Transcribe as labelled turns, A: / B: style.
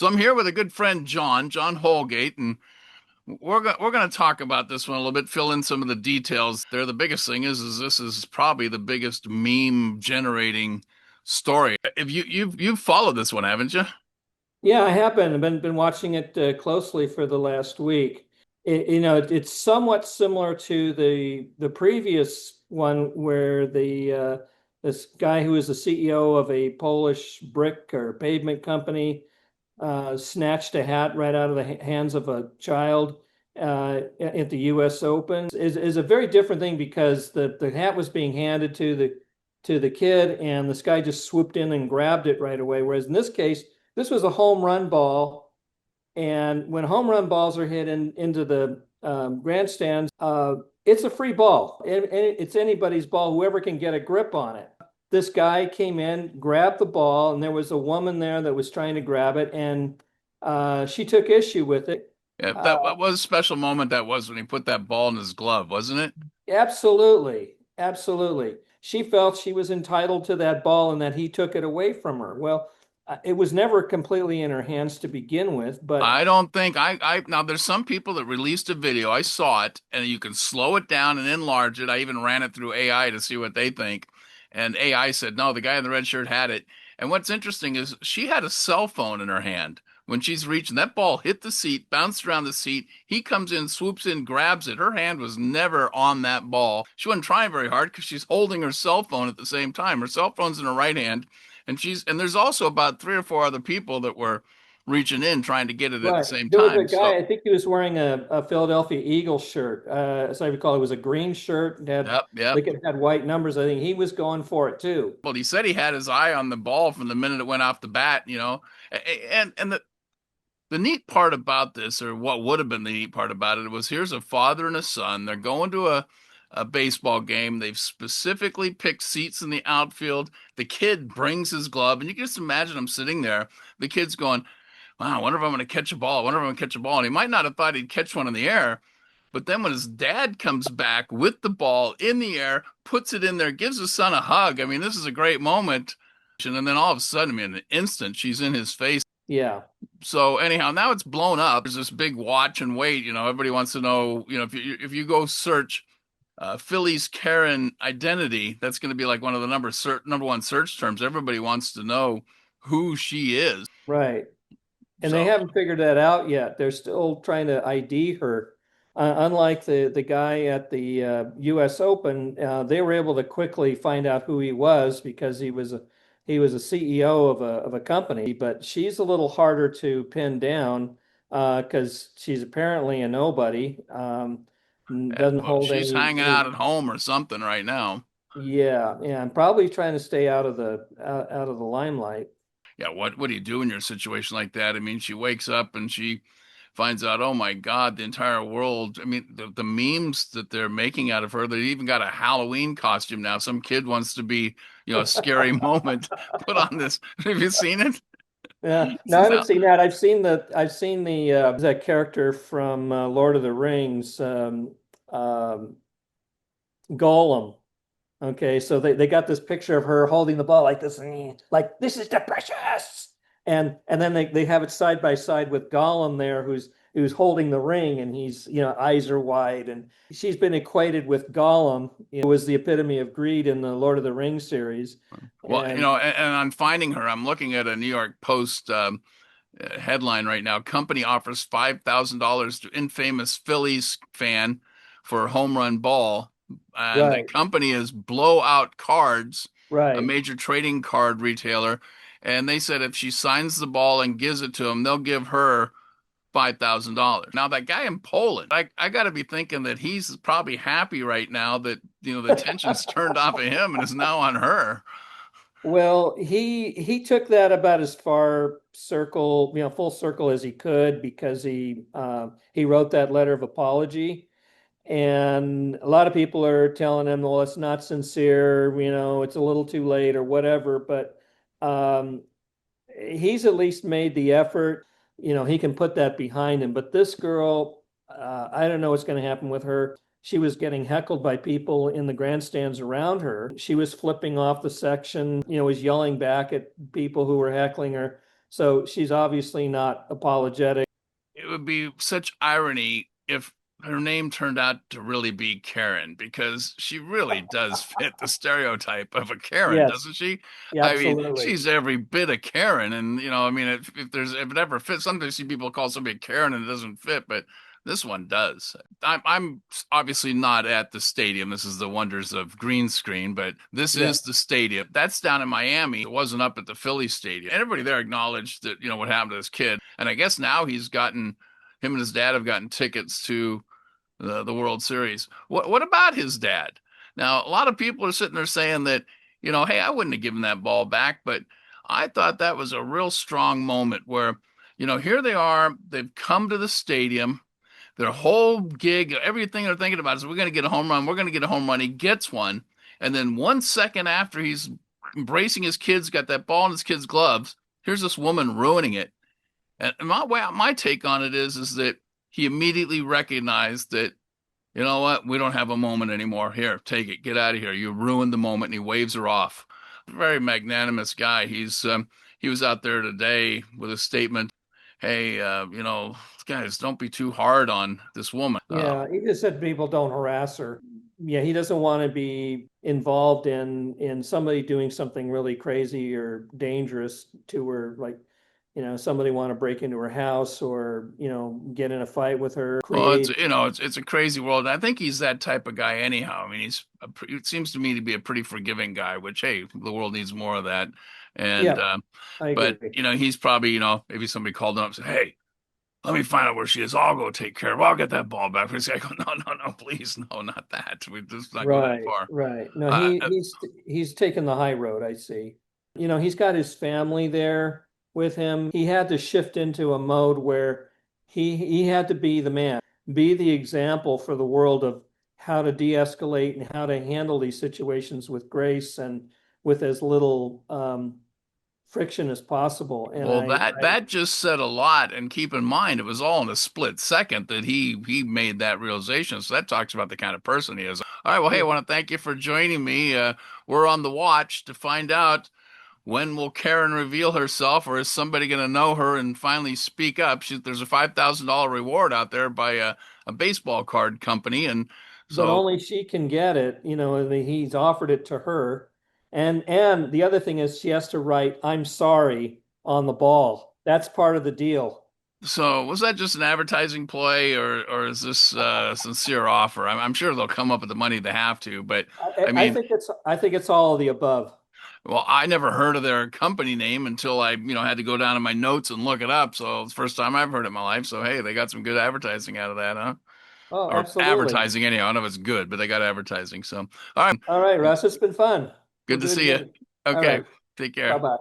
A: So I'm here with a good friend, John Houlgate, and we're going to talk about this one a little bit, fill in some of the details. There, the biggest thing is this is probably the biggest meme generating story. If you've followed this one, haven't you?
B: Yeah, I have been. I've been watching it closely for the last week. It's somewhat similar to the previous one where the this guy who is the CEO of a Polish brick or pavement company snatched a hat right out of the hands of a child at the U.S. Open. Is a very different thing because the hat was being handed to the kid, and this guy just swooped in and grabbed it right away. Whereas in this case, this was a home run ball, and when home run balls are hit into the grandstands, it's a free ball. It's anybody's ball, whoever can get a grip on it. This guy came in, grabbed the ball, and there was a woman there that was trying to grab it, and she took issue with it.
A: Yeah,
B: Uh,
A: that was a special moment. That was when he put that ball in his glove, wasn't it?
B: Absolutely, absolutely. She felt she was entitled to that ball and that he took it away from her. Well, it was never completely in her hands to begin with, but
A: I don't think I now there's some people that released a video. I saw it and you can slow it down and enlarge it. I even ran it through AI to see what they think. And AI said, no, the guy in the red shirt had it. And what's interesting is she had a cell phone in her hand when she's reaching. That ball hit the seat, bounced around the seat. He comes in, swoops in, grabs it. Her hand was never on that ball. She wasn't trying very hard because she's holding her cell phone at the same time. Her cell phone's in her right hand, and there's also about three or four other people that were reaching in trying to get it at the
B: right.
A: same
B: There was a
A: time.
B: guy,
A: So,
B: I think he was wearing a Philadelphia Eagles shirt. As I recall, it was a green shirt and had
A: yep, yep.
B: like it had white numbers. I think he was going for it too.
A: Well, he said he had his eye on the ball from the minute it went off the bat. And the neat part about this, or what would have been the neat part about it, was here's a father and a son. They're going to a baseball game. They've specifically picked seats in the outfield. The kid brings his glove, and you can just imagine him sitting there. The kid's going, wow, I wonder if I'm going to catch a ball. I wonder if I'm going to catch a ball. And he might not have thought he'd catch one in the air. But then when his dad comes back with the ball in the air, puts it in there, gives his son a hug. I mean, this is a great moment. And then all of a sudden, I mean, in an instant, she's in his face.
B: Yeah,
A: So anyhow, now it's blown up. There's this big watch and wait. Everybody wants to know. If you go search Phillies Karen identity, that's going to be like one of the number one search terms. Everybody wants to know who she is.
B: right. And they
A: So
B: haven't figured that out yet. They're still trying to ID her. Unlike the guy at the U.S. Open, they were able to quickly find out who he was because he was a CEO of a company. But she's a little harder to pin down because she's apparently a nobody. Doesn't
A: well,
B: hold
A: she's
B: any
A: hanging
B: any.
A: out at home or something right now.
B: Yeah, yeah. I'm probably trying to stay out of the limelight.
A: Yeah, what do you do in your situation like that? I mean, she wakes up and she finds out, oh my God, the entire world. I mean, the memes that they're making out of her, they even got a Halloween costume now. Some kid wants to be, a scary moment. Put on this. Have you seen it?
B: Yeah,
A: This
B: no, I
A: is
B: haven't
A: how,
B: seen that. I've seen the that character from Lord of the Rings, Gollum. Okay, so they got this picture of her holding the ball like this, like this is the precious, and then they have it side by side with Gollum there, who's holding the ring, and he's eyes are wide, and she's been equated with Gollum, who was the epitome of greed in the Lord of the Rings series,
A: well,
B: and
A: and I'm finding her. I'm looking at a New York Post headline right now. Company offers $5,000 to infamous Phillies fan for a home run ball. And the
B: right,
A: company is Blowout Cards, a
B: right.
A: major trading card retailer. And they said if she signs the ball and gives it to them, they'll give her $5,000. Now, that guy in Poland, I got to be thinking that he's probably happy right now that, the tension's turned off of him and is now on her.
B: Well, he took that about as far circle, full circle as he could because he wrote that letter of apology. And a lot of people are telling him, well, it's not sincere, it's a little too late or whatever. But um, he's at least made the effort. He can put that behind him. But this girl, I don't know what's going to happen with her. She was getting heckled by people in the grandstands around her. She was flipping off the section, was yelling back at people who were heckling her. So she's obviously not apologetic.
A: It would be such irony if her name turned out to really be Karen, because she really does fit the stereotype of a Karen,
B: Yes,
A: doesn't she?
B: yeah,
A: I mean,
B: absolutely.
A: she's every bit a Karen, and I mean, if it ever fits, sometimes you see people call somebody a Karen and it doesn't fit, but this one does. I'm obviously not at the stadium. This is the wonders of green screen, but this
B: Yeah,
A: is the stadium. That's down in Miami. It wasn't up at the Phillies stadium. Everybody there acknowledged that, what happened to this kid. And I guess now him and his dad have gotten tickets to the World Series. What about his dad? Now, a lot of people are sitting there saying that, hey, I wouldn't have given that ball back, but I thought that was a real strong moment where, here they are, they've come to the stadium, their whole gig, everything they're thinking about is we're going to get a home run, we're going to get a home run. He gets one, and then 1 second after he's embracing his kids, got that ball in his kids' gloves, here's this woman ruining it. And my take on it is that he immediately recognized that, you know what, we don't have a moment anymore. Here, take it, get out of here. You ruined the moment, and he waves her off. Very magnanimous guy. He was out there today with a statement. Hey, guys, don't be too hard on this woman.
B: yeah. He just said people don't harass her. Yeah, he doesn't want to be involved in somebody doing something really crazy or dangerous to her, like somebody want to break into her house or get in a fight with her,
A: Well, it's
B: create.
A: it's a crazy world. I think he's that type of guy anyhow. I mean, it seems to me to be a pretty forgiving guy, which hey, the world needs more of that. And
B: Yeah, I
A: but
B: agree.
A: he's probably maybe somebody called him up and said, "Hey, let me find out where she is. I'll go take care of her. I'll get that ball back." This guy go, "No, no, no, please, no, not that. We just not go that
B: Right,
A: far."
B: right. No,
A: Uh,
B: he's taken the high road, I see. He's got his family there with him. He had to shift into a mode where he had to be the man, be the example for the world of how to de-escalate and how to handle these situations with grace and with as little friction as possible. And
A: Well,
B: I, I
A: that just said a lot, and keep in mind it was all in a split second that he made that realization. So that talks about the kind of person he is. All right, well, hey, I
B: yeah.
A: want to thank you for joining me. We're on the watch to find out when will Karen reveal herself, or is somebody going to know her and finally speak up? There's a $5,000 reward out there by a baseball card company, and
B: But
A: so
B: only she can get it. He's offered it to her. And the other thing is she has to write "I'm sorry" on the ball. That's part of the deal.
A: was that just an advertising play, or is this a sincere offer? I'm sure they'll come up with the money they have to, but I
B: I
A: mean.
B: think it's all of the above.
A: Well, I never heard of their company name until I, had to go down in my notes and look it up. So it's the first time I've heard it in my life. So hey, they got some good advertising out of that, huh?
B: Oh,
A: Or
B: absolutely.
A: advertising anyhow. I don't know if it's good, but they got advertising. So all right,
B: All right, Russ, it's been fun. We'll
A: good to
B: do it
A: see you.
B: again. All
A: Okay,
B: right.
A: take
B: Bye
A: care.
B: bye.